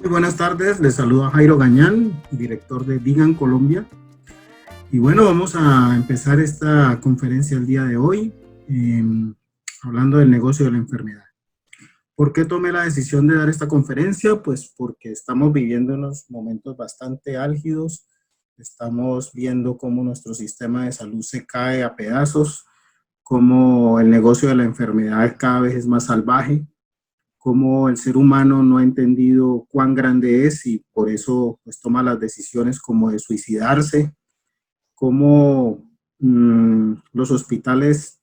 Muy buenas tardes, les saluda Jairo Gañán, director de Digan Colombia. Y bueno, vamos a empezar esta conferencia el día de hoy, eh, hablando del negocio de la enfermedad. ¿Por qué tomé la decisión de dar esta conferencia? Pues porque estamos viviendo unos momentos bastante álgidos, estamos viendo cómo nuestro sistema de salud se cae a pedazos, cómo el negocio de la enfermedad cada vez es más salvaje, cómo el ser humano no ha entendido cuán grande es y por eso pues toma las decisiones como de suicidarse, cómo los hospitales,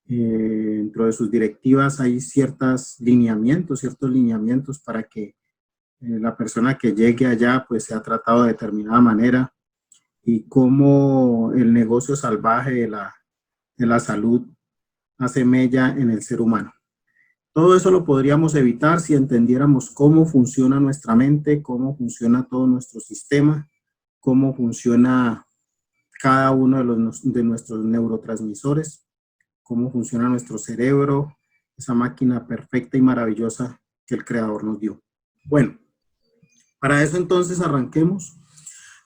dentro de sus directivas hay ciertos lineamientos para que la persona que llegue allá pues sea tratado de determinada manera y cómo el negocio salvaje de la salud hace mella en el ser humano. Todo eso lo podríamos evitar si entendiéramos cómo funciona nuestra mente, cómo funciona todo nuestro sistema, cómo funciona cada uno de nuestros neurotransmisores, cómo funciona nuestro cerebro, esa máquina perfecta y maravillosa que el Creador nos dio. Bueno, para eso entonces arranquemos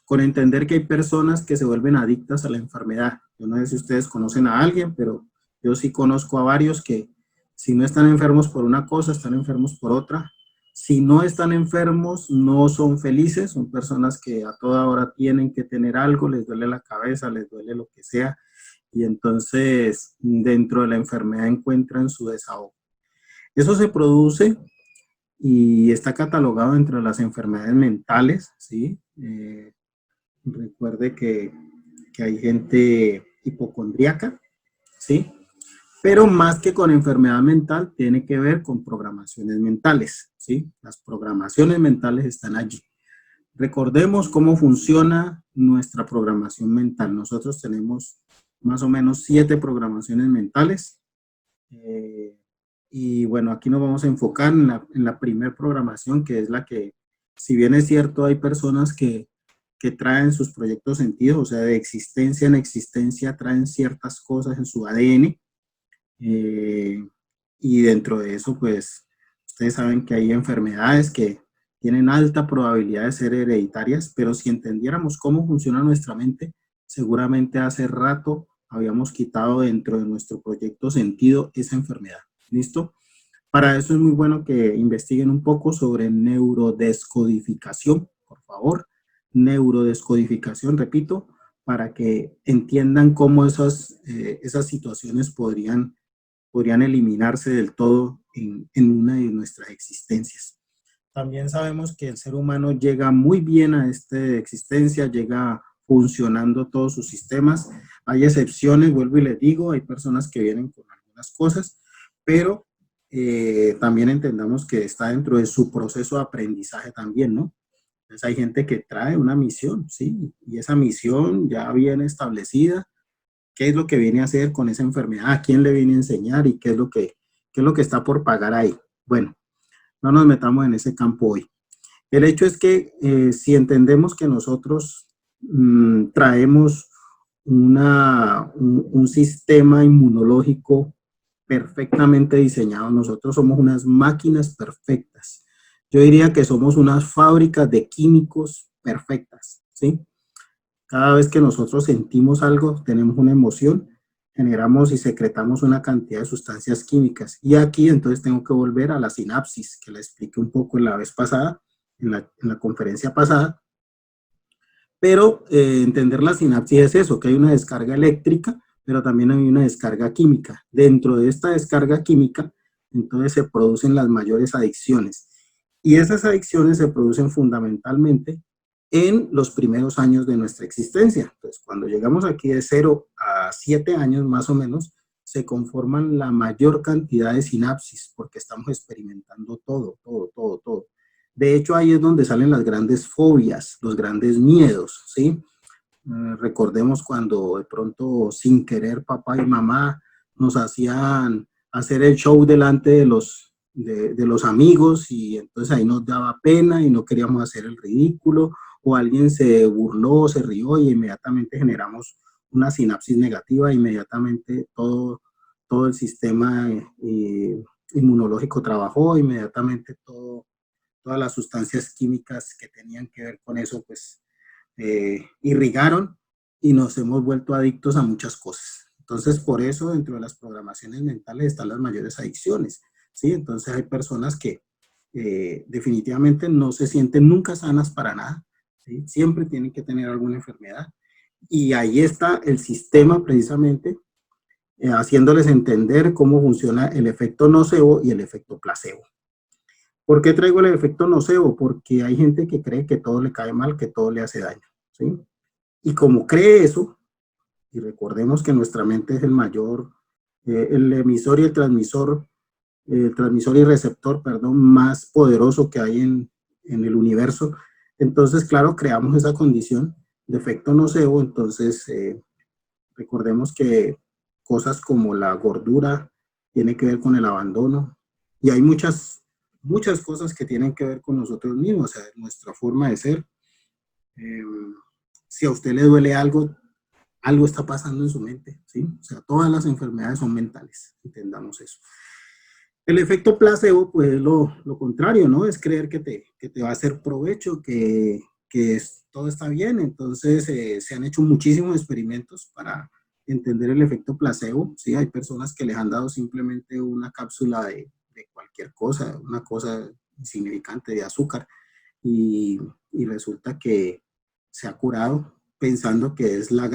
con entender que hay personas que se vuelven adictas a la enfermedad. Yo no sé si ustedes conocen a alguien, pero yo sí conozco a varios que si no están enfermos por una cosa, están enfermos por otra. Si no están enfermos, no son felices, son personas que a toda hora tienen que tener algo, les duele la cabeza, les duele lo que sea, y entonces dentro de la enfermedad encuentran su desahogo. Eso se produce y está catalogado entre las enfermedades mentales, ¿sí? Recuerde que hay gente hipocondríaca, ¿sí? Pero más que con enfermedad mental, tiene que ver con programaciones mentales, ¿sí? Las programaciones mentales están allí. Recordemos cómo funciona nuestra programación mental. Nosotros tenemos más o menos 7 programaciones mentales. Eh, y bueno, aquí nos vamos a enfocar en la primera programación, que es la que, si bien es cierto, hay personas que traen sus proyectos sentidos, o sea, de existencia en existencia traen ciertas cosas en su ADN, eh, y dentro de eso, pues, ustedes saben que hay enfermedades que tienen alta probabilidad de ser hereditarias, pero si entendiéramos cómo funciona nuestra mente, seguramente hace rato habíamos quitado dentro de nuestro proyecto sentido esa enfermedad. ¿Listo? Para eso es muy bueno que investiguen un poco sobre neurodescodificación, por favor. Neurodescodificación, repito, para que entiendan cómo esas situaciones podrían eliminarse del todo en una de nuestras existencias. También sabemos que el ser humano llega muy bien a esta existencia, llega funcionando todos sus sistemas. Hay excepciones, vuelvo y les digo, hay personas que vienen con algunas cosas, pero también entendamos que está dentro de su proceso de aprendizaje también, ¿no? Entonces hay gente que trae una misión, ¿sí? Y esa misión ya viene establecida. ¿Qué es lo que viene a hacer con esa enfermedad? ¿A quién le viene a enseñar? ¿Y qué es lo que está por pagar ahí? Bueno, no nos metamos en ese campo hoy. El hecho es que si entendemos que nosotros traemos un sistema inmunológico perfectamente diseñado, nosotros somos unas máquinas perfectas. Yo diría que somos unas fábricas de químicos perfectas, ¿sí? Cada vez que nosotros sentimos algo, tenemos una emoción, generamos y secretamos una cantidad de sustancias químicas. Y aquí entonces tengo que volver a la sinapsis, que la expliqué un poco en la vez pasada, en la conferencia pasada. Pero entender la sinapsis es eso, que hay una descarga eléctrica, pero también hay una descarga química. Dentro de esta descarga química, entonces se producen las mayores adicciones. Y esas adicciones se producen fundamentalmente en los primeros años de nuestra existencia. Entonces, cuando llegamos aquí de 0 a 7 años más o menos, se conforman la mayor cantidad de sinapsis, porque estamos experimentando todo, todo, todo, todo. De hecho, ahí es donde salen las grandes fobias, los grandes miedos, ¿sí? Recordemos cuando de pronto, sin querer, papá y mamá nos hacían hacer el show delante de los amigos y entonces ahí nos daba pena y no queríamos hacer el ridículo, o alguien se burló, se rió y inmediatamente generamos una sinapsis negativa, inmediatamente todo el sistema inmunológico trabajó, inmediatamente todo todas las sustancias químicas que tenían que ver con eso, pues irrigaron y nos hemos vuelto adictos a muchas cosas. Entonces, por eso dentro de las programaciones mentales están las mayores adicciones, ¿sí? Entonces hay personas que definitivamente no se sienten nunca sanas para nada, ¿sí? Siempre tienen que tener alguna enfermedad. Y ahí está el sistema precisamente haciéndoles entender cómo funciona el efecto nocebo y el efecto placebo. ¿Por qué traigo el efecto nocebo? Porque hay gente que cree que todo le cae mal, que todo le hace daño, ¿sí? Y como cree eso, y recordemos que nuestra mente es el mayor, el emisor y el transmisor y receptor, perdón, más poderoso que hay en el universo. Entonces, claro, creamos esa condición de efecto nocebo. Entonces, recordemos que cosas como la gordura tiene que ver con el abandono y hay muchas cosas que tienen que ver con nosotros mismos, o sea, nuestra forma de ser. Eh, si a usted le duele algo, algo está pasando en su mente, ¿sí? O sea, todas las enfermedades son mentales, entendamos eso. El efecto placebo, pues es lo contrario, ¿no? Es creer que te va a hacer provecho, todo está bien. Entonces, se han hecho muchísimos experimentos para entender el efecto placebo, ¿sí? Hay personas que les han dado simplemente una cápsula de cualquier cosa, una cosa insignificante de azúcar, y resulta que se ha curado pensando que es el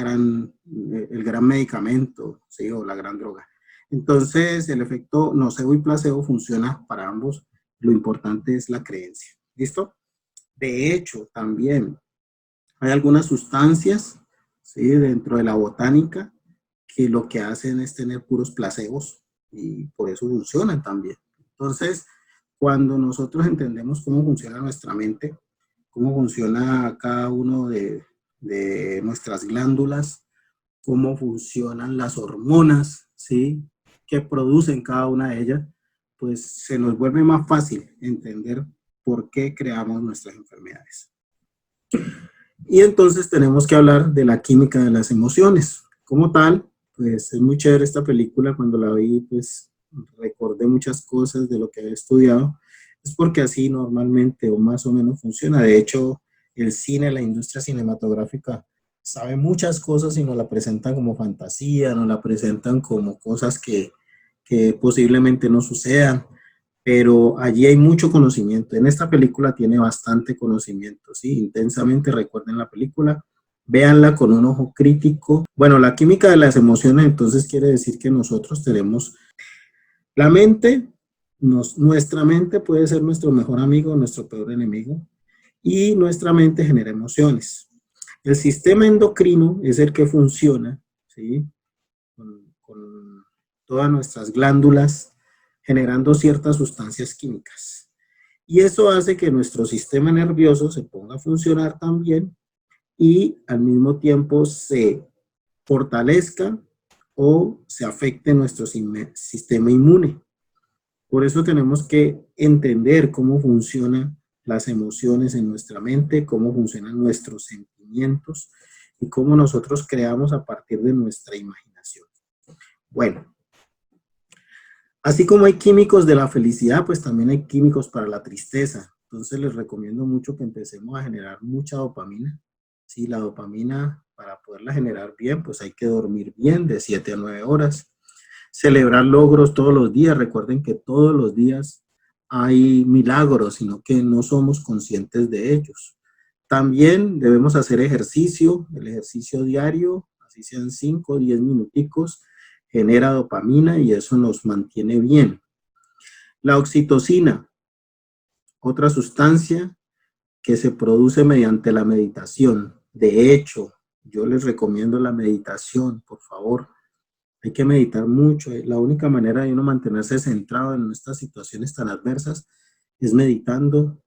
gran medicamento, ¿sí? O la gran droga. Entonces, el efecto nocebo y placebo funciona para ambos. Lo importante es la creencia. ¿Listo? De hecho, también hay algunas sustancias, ¿sí? Dentro de la botánica que lo que hacen es tener puros placebos y por eso funcionan también. Entonces, cuando nosotros entendemos cómo funciona nuestra mente, cómo funciona cada uno de nuestras glándulas, cómo funcionan las hormonas, ¿sí? Que producen cada una de ellas, pues se nos vuelve más fácil entender por qué creamos nuestras enfermedades. Y entonces tenemos que hablar de la química de las emociones. Como tal, pues es muy chévere esta película. Cuando la vi, pues recordé muchas cosas de lo que había estudiado. Es porque así normalmente o más o menos funciona. De hecho, el cine, la industria cinematográfica, sabe muchas cosas y nos la presentan como fantasía, nos la presentan como cosas que posiblemente no sucedan, pero allí hay mucho conocimiento. En esta película tiene bastante conocimiento, ¿sí? Intensamente, recuerden la película, véanla con un ojo crítico. Bueno, la química de las emociones entonces quiere decir que nosotros tenemos la mente, nuestra mente puede ser nuestro mejor amigo, nuestro peor enemigo, y nuestra mente genera emociones. El sistema endocrino es el que funciona, ¿sí? Con todas nuestras glándulas generando ciertas sustancias químicas. Y eso hace que nuestro sistema nervioso se ponga a funcionar también y al mismo tiempo se fortalezca o se afecte nuestro sistema inmune. Por eso tenemos que entender cómo funcionan las emociones en nuestra mente, cómo funcionan nuestros sentimientos y cómo nosotros creamos a partir de nuestra imaginación. Bueno, así como hay químicos de la felicidad, pues también hay químicos para la tristeza. Entonces les recomiendo mucho que empecemos a generar mucha dopamina. Sí, la dopamina, para poderla generar bien, pues hay que dormir bien de 7 a 9 horas. Celebrar logros todos los días. Recuerden que todos los días hay milagros, sino que no somos conscientes de ellos. También debemos hacer ejercicio, el ejercicio diario, así sean 5 o 10 minuticos, genera dopamina y eso nos mantiene bien. La oxitocina, otra sustancia que se produce mediante la meditación. De hecho, yo les recomiendo la meditación, por favor. Hay que meditar mucho. La única manera de uno mantenerse centrado en estas situaciones tan adversas es meditando.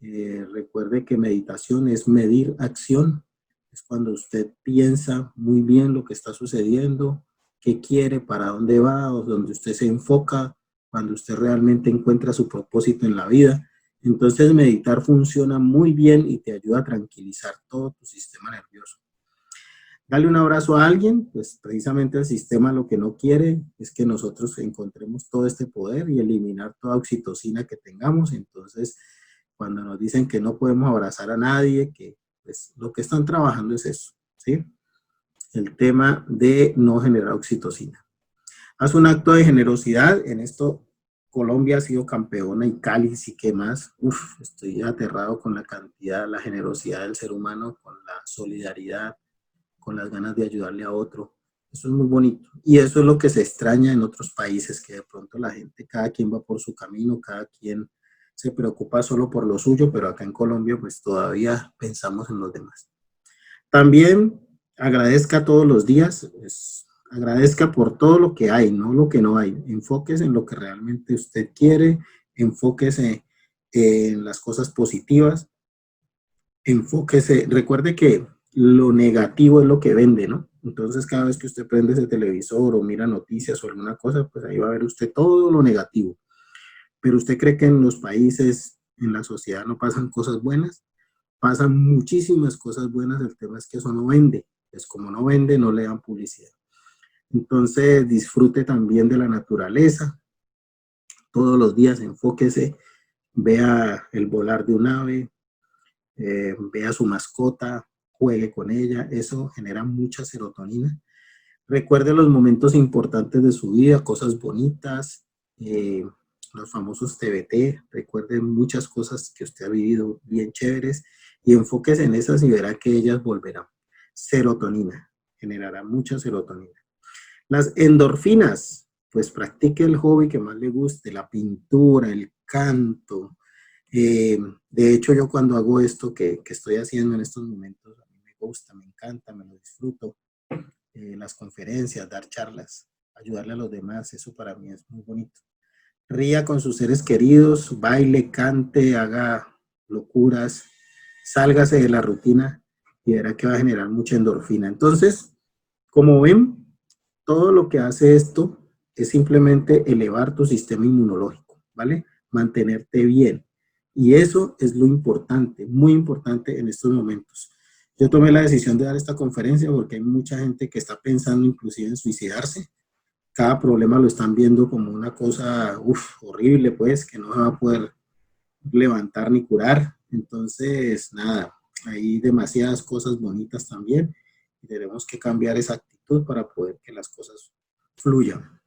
Recuerde que meditación es medir acción. Es cuando usted piensa muy bien lo que está sucediendo, qué quiere, para dónde va, o donde usted se enfoca, cuando usted realmente encuentra su propósito en la vida. Entonces meditar funciona muy bien y te ayuda a tranquilizar todo tu sistema nervioso. Dale un abrazo a alguien, pues precisamente el sistema lo que no quiere es que nosotros encontremos todo este poder y eliminar toda oxitocina que tengamos. Entonces, cuando nos dicen que no podemos abrazar a nadie, que pues, lo que están trabajando es eso, ¿sí? El tema de no generar oxitocina. Haz un acto de generosidad. En esto Colombia ha sido campeona y Cali sí que más. Uf, estoy aterrado con la cantidad, la generosidad del ser humano, con la solidaridad, con las ganas de ayudarle a otro. Eso es muy bonito. Y eso es lo que se extraña en otros países, que de pronto la gente, cada quien va por su camino, cada quien se preocupa solo por lo suyo, pero acá en Colombia pues todavía pensamos en los demás. También agradezca todos los días, pues, agradezca por todo lo que hay, no lo que no hay. Enfóquese en lo que realmente usted quiere, enfóquese en las cosas positivas, enfóquese, recuerde que lo negativo es lo que vende, ¿no? Entonces cada vez que usted prende ese televisor o mira noticias o alguna cosa, pues ahí va a ver usted todo lo negativo. Pero usted cree que en los países, en la sociedad no pasan cosas buenas, pasan muchísimas cosas buenas, el tema es que eso no vende, pues como no vende, no le dan publicidad. Entonces disfrute también de la naturaleza, todos los días enfóquese, vea el volar de un ave, vea su mascota, juegue con ella, eso genera mucha serotonina. Recuerde los momentos importantes de su vida, cosas bonitas, los famosos TBT, recuerde muchas cosas que usted ha vivido bien chéveres y enfóquese en esas y verá que ellas volverán. Serotonina, generará mucha serotonina. Las endorfinas, pues practique el hobby que más le guste, la pintura, el canto. De hecho, yo cuando hago esto que estoy haciendo en estos momentos, a mí me gusta, me encanta, me lo disfruto. Las conferencias, dar charlas, ayudarle a los demás, eso para mí es muy bonito. Ría con sus seres queridos, baile, cante, haga locuras, sálgase de la rutina y verá que va a generar mucha endorfina. Entonces, como ven, todo lo que hace esto es simplemente elevar tu sistema inmunológico, ¿vale? Mantenerte bien. Y eso es lo importante, muy importante en estos momentos. Yo tomé la decisión de dar esta conferencia porque hay mucha gente que está pensando inclusive en suicidarse. Cada problema lo están viendo como una cosa horrible, pues, que no se va a poder levantar ni curar. Entonces, nada, hay demasiadas cosas bonitas también y tenemos que cambiar esa actitud para poder que las cosas fluyan.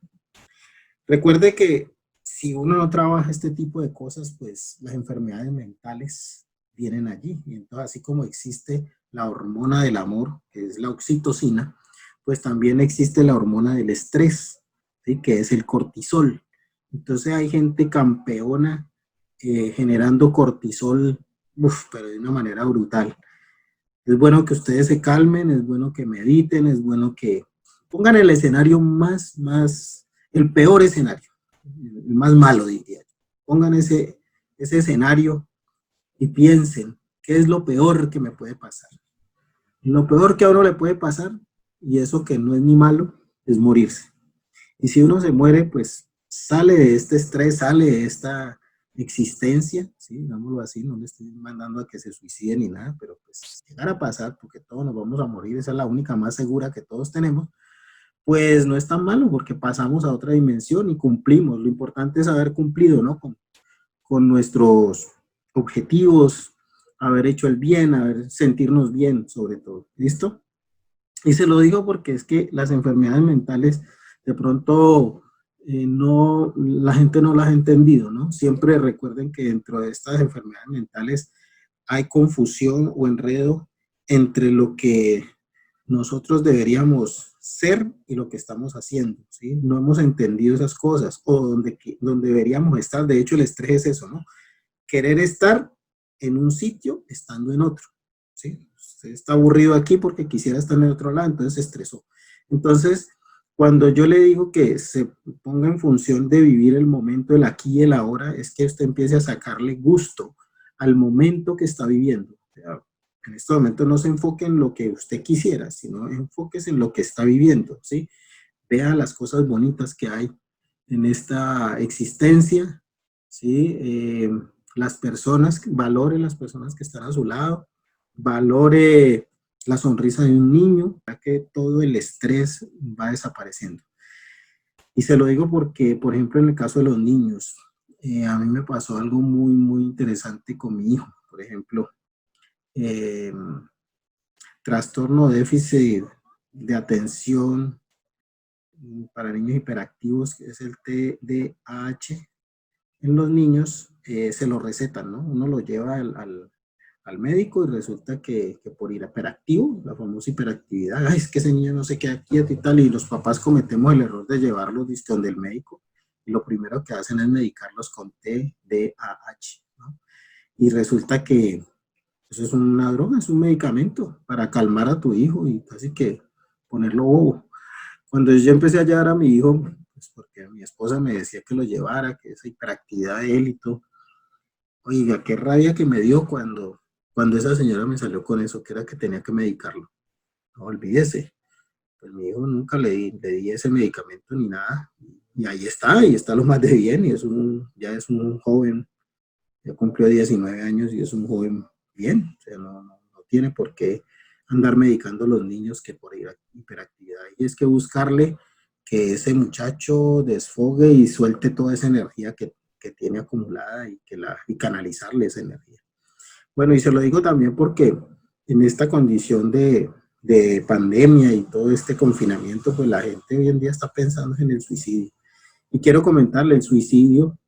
Recuerde que si uno no trabaja este tipo de cosas, pues las enfermedades mentales vienen allí. Y entonces, así como existe la hormona del amor, que es la oxitocina, pues también existe la hormona del estrés, ¿sí? Que es el cortisol. Entonces hay gente campeona generando cortisol, pero de una manera brutal. Es bueno que ustedes se calmen, es bueno que mediten, es bueno que pongan el escenario el peor escenario, el más malo, diría yo. Pongan ese escenario y piensen, ¿qué es lo peor que me puede pasar? Lo peor que a uno le puede pasar, y eso que no es ni malo, es morirse. Y si uno se muere, pues sale de este estrés, sale de esta existencia, ¿sí? Digámoslo así, no le estoy mandando a que se suicide ni nada, pero pues llegar a pasar, porque todos nos vamos a morir, esa es la única más segura que todos tenemos, pues no es tan malo porque pasamos a otra dimensión y cumplimos. Lo importante es haber cumplido, ¿no? Con nuestros objetivos, haber hecho el bien, sentirnos bien sobre todo. ¿Listo? Y se lo digo porque es que las enfermedades mentales de pronto no, la gente no las ha entendido, ¿no? Siempre recuerden que dentro de estas enfermedades mentales hay confusión o enredo entre lo que nosotros deberíamos ser y lo que estamos haciendo, ¿sí? No hemos entendido esas cosas o donde deberíamos estar. De hecho, el estrés es eso, ¿no? Querer estar en un sitio estando en otro, ¿sí? Usted está aburrido aquí porque quisiera estar en otro lado, entonces se estresó. Entonces, cuando yo le digo que se ponga en función de vivir el momento, el aquí y el ahora, es que usted empiece a sacarle gusto al momento que está viviendo. O sea, en este momento no se enfoque en lo que usted quisiera, sino enfóquese en lo que está viviendo, ¿sí? Vea las cosas bonitas que hay en esta existencia, ¿sí? Las personas, valore las personas que están a su lado, valore la sonrisa de un niño, ya que todo el estrés va desapareciendo. Y se lo digo porque, por ejemplo, en el caso de los niños, a mí me pasó algo muy, muy interesante con mi hijo. Por ejemplo, eh, trastorno de déficit de atención para niños hiperactivos, que es el TDAH. En los niños se lo recetan, ¿no? Uno lo lleva al médico y resulta que por hiperactivo, la famosa hiperactividad, ay, es que ese niño no se queda quieto y tal, y los papás cometemos el error de llevarlos donde el médico, y lo primero que hacen es medicarlos con TDAH, ¿no? Y resulta que eso es una droga, es un medicamento para calmar a tu hijo y casi que ponerlo bobo. Cuando yo empecé a llevar a mi hijo, pues porque mi esposa me decía que lo llevara, que esa hiperactividad de él y todo, oiga, qué rabia que me dio cuando esa señora me salió con eso, que era que tenía que medicarlo. No olvídese, pues mi hijo nunca le di ese medicamento ni nada. Y ahí está lo más de bien, y ya es un joven, ya cumplió 19 años y es un joven bien, o sea, no tiene por qué andar medicando a los niños que por hiperactividad. Y es que buscarle que ese muchacho desfogue y suelte toda esa energía que tiene acumulada y canalizarle esa energía. Bueno, y se lo digo también porque en esta condición de pandemia y todo este confinamiento, pues la gente hoy en día está pensando en el suicidio. Y quiero comentarle, el suicidio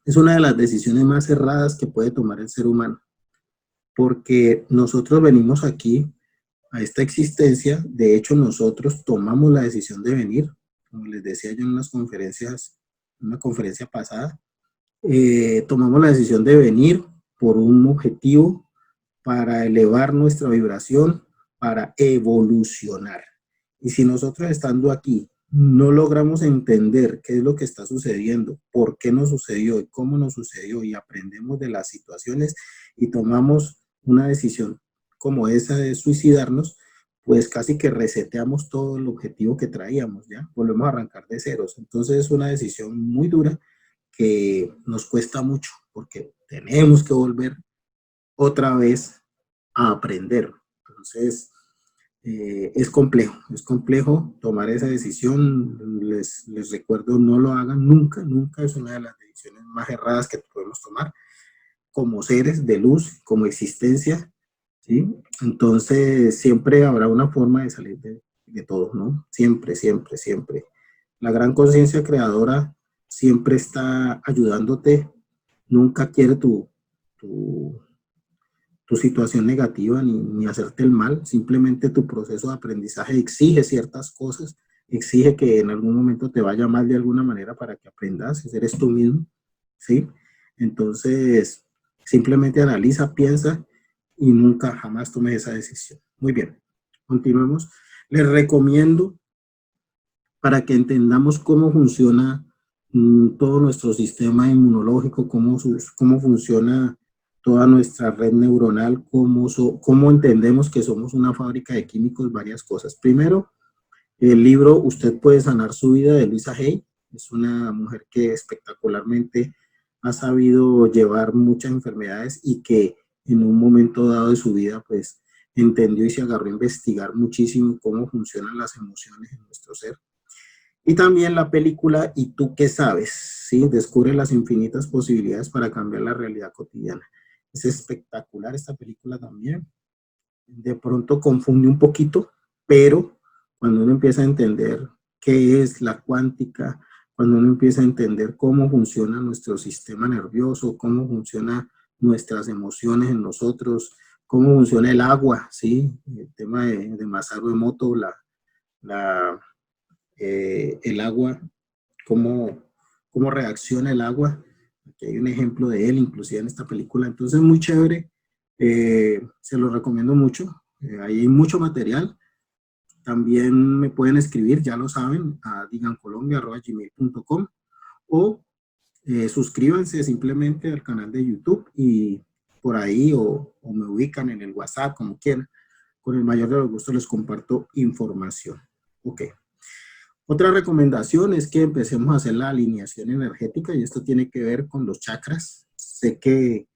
es una de las decisiones más erradas que puede tomar el ser humano, porque nosotros venimos aquí a esta existencia, de hecho nosotros tomamos la decisión de venir, como les decía yo en una conferencia pasada, tomamos la decisión de venir por un objetivo para elevar nuestra vibración, para evolucionar. Y si nosotros estando aquí no logramos entender qué es lo que está sucediendo, por qué nos sucedió y cómo nos sucedió y aprendemos de las situaciones y tomamos una decisión como esa de suicidarnos, pues casi que reseteamos todo el objetivo que traíamos, ¿ya? Volvemos a arrancar de ceros. Entonces es una decisión muy dura que nos cuesta mucho porque tenemos que volver otra vez a aprender. Entonces, es complejo tomar esa decisión. Les recuerdo, no lo hagan nunca, nunca es una de las decisiones más erradas que podemos tomar como seres de luz, como existencia, ¿sí? Entonces, siempre habrá una forma de salir de todo, ¿no? Siempre, siempre, siempre. La gran conciencia creadora siempre está ayudándote, nunca quiere tu, tu situación negativa ni hacerte el mal, simplemente tu proceso de aprendizaje exige ciertas cosas, exige que en algún momento te vaya mal de alguna manera para que aprendas, eres tú mismo, ¿sí? Entonces, simplemente analiza, piensa y nunca jamás tomes esa decisión. Muy bien, continuemos. Les recomiendo para que entendamos cómo funciona todo nuestro sistema inmunológico, cómo funciona toda nuestra red neuronal, cómo entendemos que somos una fábrica de químicos, varias cosas. Primero, el libro Usted puede sanar su vida de Luisa Hay. Es una mujer que espectacularmente ha sabido llevar muchas enfermedades y que en un momento dado de su vida, pues, entendió y se agarró a investigar muchísimo cómo funcionan las emociones en nuestro ser. Y también la película ¿Y tú qué sabes? ¿Sí? Descubre las infinitas posibilidades para cambiar la realidad cotidiana. Es espectacular esta película también. De pronto confunde un poquito, pero cuando uno empieza a entender qué es la cuántica, cuando uno empieza a entender cómo funciona nuestro sistema nervioso, cómo funcionan nuestras emociones en nosotros, cómo funciona el agua, ¿sí? El tema de Masaru Emoto, la el agua, cómo, cómo reacciona el agua. Aquí hay un ejemplo de él, inclusive en esta película. Entonces, muy chévere. Se lo recomiendo mucho. Ahí hay mucho material. También me pueden escribir, ya lo saben, a digancolombia.gmail.com o suscríbanse simplemente al canal de YouTube y por ahí o me ubican en el WhatsApp, como quieran. Con el mayor de los gustos les comparto información. Ok. Otra recomendación es que empecemos a hacer la alineación energética y esto tiene que ver con los chakras. Sé que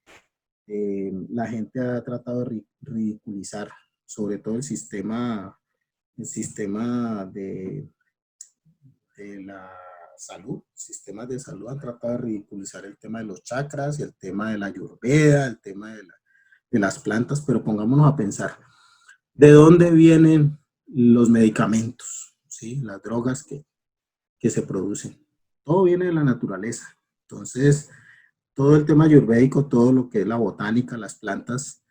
la gente ha tratado de ridiculizar sobre todo el sistema de las salud, sistemas de salud han tratado de ridiculizar el tema de los chakras, el tema de la ayurveda, el tema de las plantas, pero pongámonos a pensar, ¿de dónde vienen los medicamentos? ¿Sí? Las drogas que se producen. Todo viene de la naturaleza. Entonces, todo el tema ayurvédico, todo lo que es la botánica, las plantas,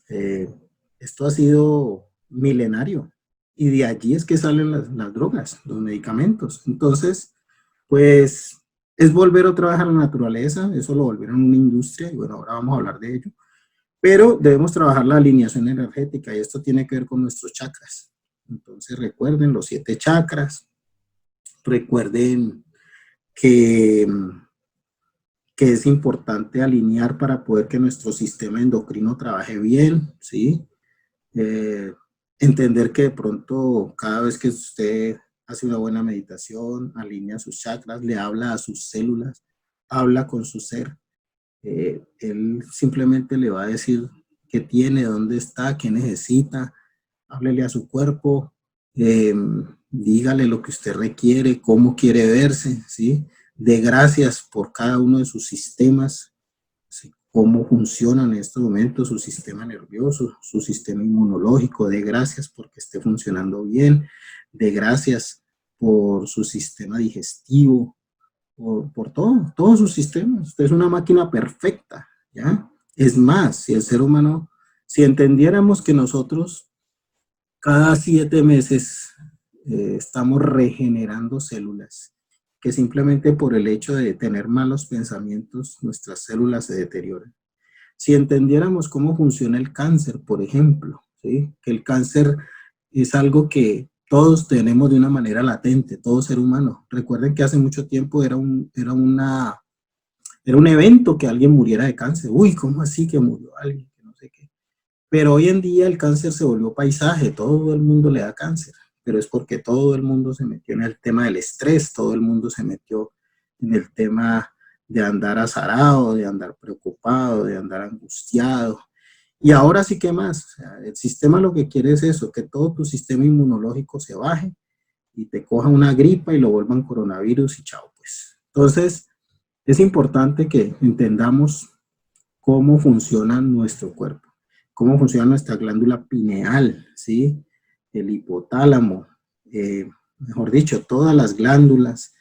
eh, esto ha sido milenario. Y de allí es que salen las drogas, los medicamentos. Entonces, pues es volver otra vez a la naturaleza, eso lo volvieron una industria y bueno, ahora vamos a hablar de ello. Pero debemos trabajar la alineación energética y esto tiene que ver con nuestros chakras. Entonces recuerden los 7 chakras, recuerden que, que es importante alinear para poder que nuestro sistema endocrino trabaje bien, ¿sí? Entender que de pronto cada vez que usted hace una buena meditación, alinea sus chakras, le habla a sus células, habla con su ser, él simplemente le va a decir qué tiene, dónde está, qué necesita, háblele a su cuerpo, eh, dígale lo que usted requiere, cómo quiere verse, ¿sí? De gracias por cada uno de sus sistemas, ¿sí? Cómo funcionan en estos momentos su sistema nervioso, su sistema inmunológico, de gracias porque esté funcionando bien, de gracias por su sistema digestivo, por todo, todos sus sistemas. Usted es una máquina perfecta, ¿ya? Es más, si el ser humano, si entendiéramos que nosotros cada 7 meses estamos regenerando células, que simplemente por el hecho de tener malos pensamientos, nuestras células se deterioran. Si entendiéramos cómo funciona el cáncer, por ejemplo, ¿sí? Que el cáncer es algo que todos tenemos de una manera latente, todo ser humano. Recuerden que hace mucho tiempo era un evento que alguien muriera de cáncer. Uy, ¿cómo así que murió alguien? Que no sé qué. Pero hoy en día el cáncer se volvió paisaje, todo el mundo le da cáncer, pero es porque todo el mundo se metió en el tema del estrés, todo el mundo se metió en el tema de andar azarado, de andar preocupado, de andar angustiado. Y ahora sí que más, o sea, el sistema lo que quiere es eso, que todo tu sistema inmunológico se baje y te coja una gripa y lo vuelvan coronavirus y chao pues. Entonces, es importante que entendamos cómo funciona nuestro cuerpo, cómo funciona nuestra glándula pineal, ¿sí? El hipotálamo, mejor dicho, todas las glándulas.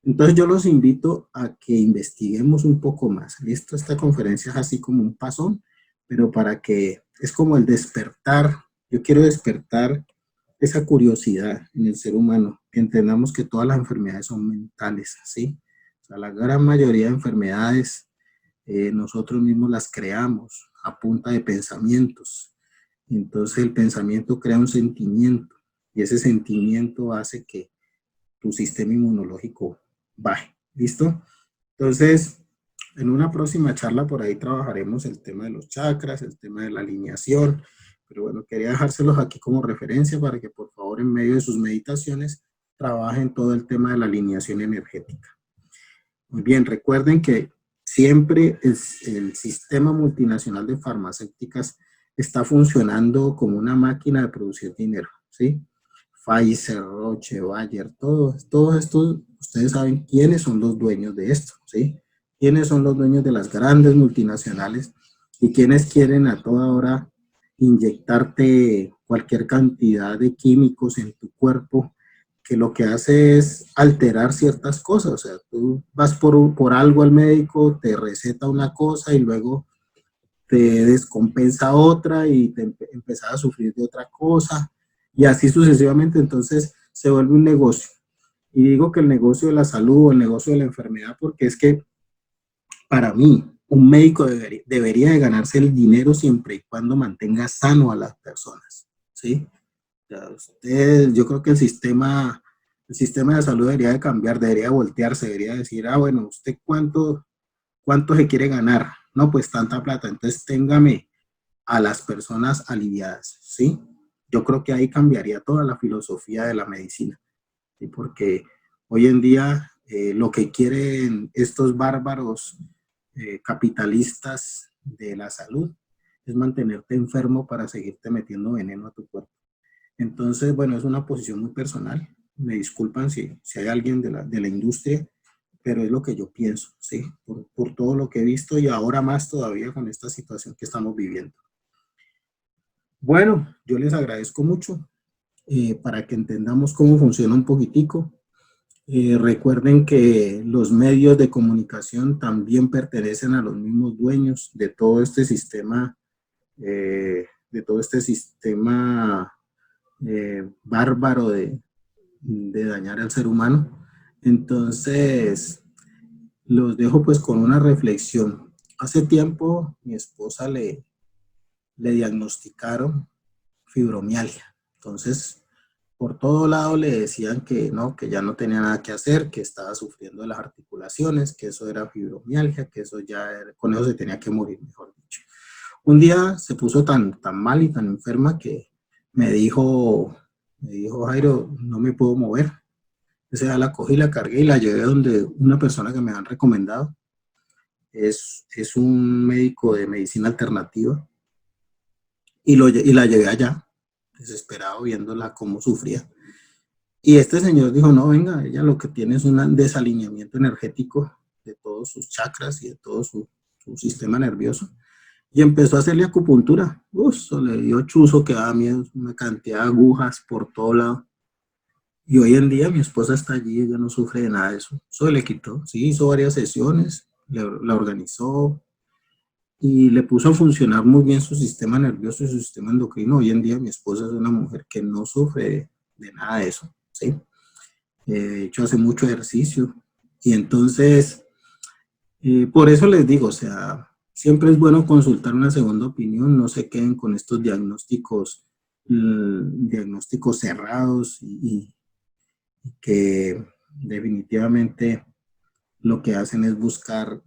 Entonces yo los invito a que investiguemos un poco más. Listo, esta conferencia es así como un pasón, pero para que, es como el despertar, yo quiero despertar esa curiosidad en el ser humano, que entendamos que todas las enfermedades son mentales, ¿sí? O sea, la gran mayoría de enfermedades nosotros mismos las creamos a punta de pensamientos. Entonces el pensamiento crea un sentimiento y ese sentimiento hace que tu sistema inmunológico baje. ¿Listo? Entonces, en una próxima charla por ahí trabajaremos el tema de los chakras, el tema de la alineación, pero bueno, quería dejárselos aquí como referencia para que por favor en medio de sus meditaciones trabajen todo el tema de la alineación energética. Muy bien, recuerden que siempre el sistema multinacional de farmacéuticas está funcionando como una máquina de producir dinero, ¿sí? Pfizer, Roche, Bayer, todos estos, ustedes saben quiénes son los dueños de esto, ¿sí? Quiénes son los dueños de las grandes multinacionales y quiénes quieren a toda hora inyectarte cualquier cantidad de químicos en tu cuerpo que lo que hace es alterar ciertas cosas. O sea, tú vas por algo al médico, te receta una cosa y luego te descompensa otra y te empezás a sufrir de otra cosa y así sucesivamente. Entonces se vuelve un negocio. Y digo que el negocio de la salud o el negocio de la enfermedad porque es que para mí un médico debería de ganarse el dinero siempre y cuando mantenga sano a las personas, ¿sí? Yo creo que el sistema de salud debería de cambiar, debería voltearse, debería decir, ah, bueno, ¿usted cuánto se quiere ganar? No, pues tanta plata, entonces téngame a las personas aliviadas, ¿sí? Yo creo que ahí cambiaría toda la filosofía de la medicina, ¿sí? Porque hoy en día lo que quieren estos bárbaros capitalistas de la salud es mantenerte enfermo para seguirte metiendo veneno a tu cuerpo. Entonces, bueno, es una posición muy personal. me disculpan si hay alguien de la industria, pero es lo que yo pienso, ¿sí? Por todo lo que he visto y ahora más todavía con esta situación que estamos viviendo. Bueno, yo les agradezco mucho para que entendamos cómo funciona un poquitico. Recuerden que los medios de comunicación también pertenecen a los mismos dueños de todo este sistema bárbaro de dañar al ser humano. Entonces, los dejo pues con una reflexión. Hace tiempo mi esposa le diagnosticaron fibromialgia. Entonces, por todo lado le decían que no, que ya no tenía nada que hacer, que estaba sufriendo de las articulaciones, que eso era fibromialgia, que eso ya era, con eso se tenía que morir, mejor dicho. Un día se puso tan mal y tan enferma que me dijo, Jairo, no me puedo mover. Entonces ya la cogí, la cargué y la llevé donde una persona que me han recomendado. Es un médico de medicina alternativa y la llevé allá, desesperado viéndola cómo sufría. Y este señor dijo, no, venga, ella lo que tiene es un desalineamiento energético de todos sus chakras y de todo su sistema nervioso. Y empezó a hacerle acupuntura. Eso le dio chuzo que daba miedo, una cantidad de agujas por todo lado. Y hoy en día mi esposa está allí, ella no sufre de nada de eso. Eso le quitó. Sí, hizo varias sesiones, la organizó y le puso a funcionar muy bien su sistema nervioso y su sistema endocrino. Hoy en día mi esposa es una mujer que no sufre de nada de eso, ¿sí? De hecho, hace mucho ejercicio. Y entonces, por eso les digo, o sea, siempre es bueno consultar una segunda opinión, no se queden con estos diagnósticos cerrados y que definitivamente lo que hacen es buscar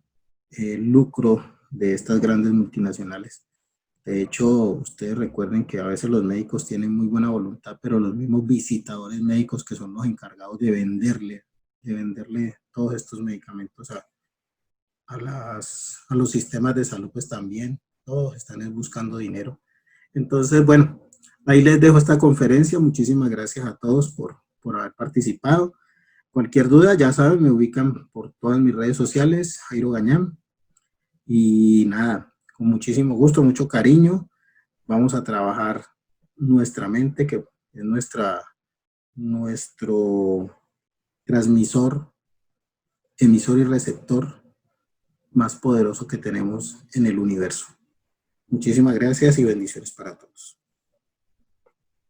lucro de estas grandes multinacionales. De hecho, ustedes recuerden que a veces los médicos tienen muy buena voluntad, pero los mismos visitadores médicos que son los encargados de venderle todos estos medicamentos a los sistemas de salud, pues también todos están buscando dinero. Entonces, bueno, ahí les dejo esta conferencia. Muchísimas gracias a todos por haber participado. Cualquier duda, ya saben, me ubican por todas mis redes sociales, Jairo Gañán. Y nada, con muchísimo gusto, mucho cariño. Vamos a trabajar nuestra mente, que es nuestro transmisor, emisor y receptor más poderoso que tenemos en el universo. Muchísimas gracias y bendiciones para todos.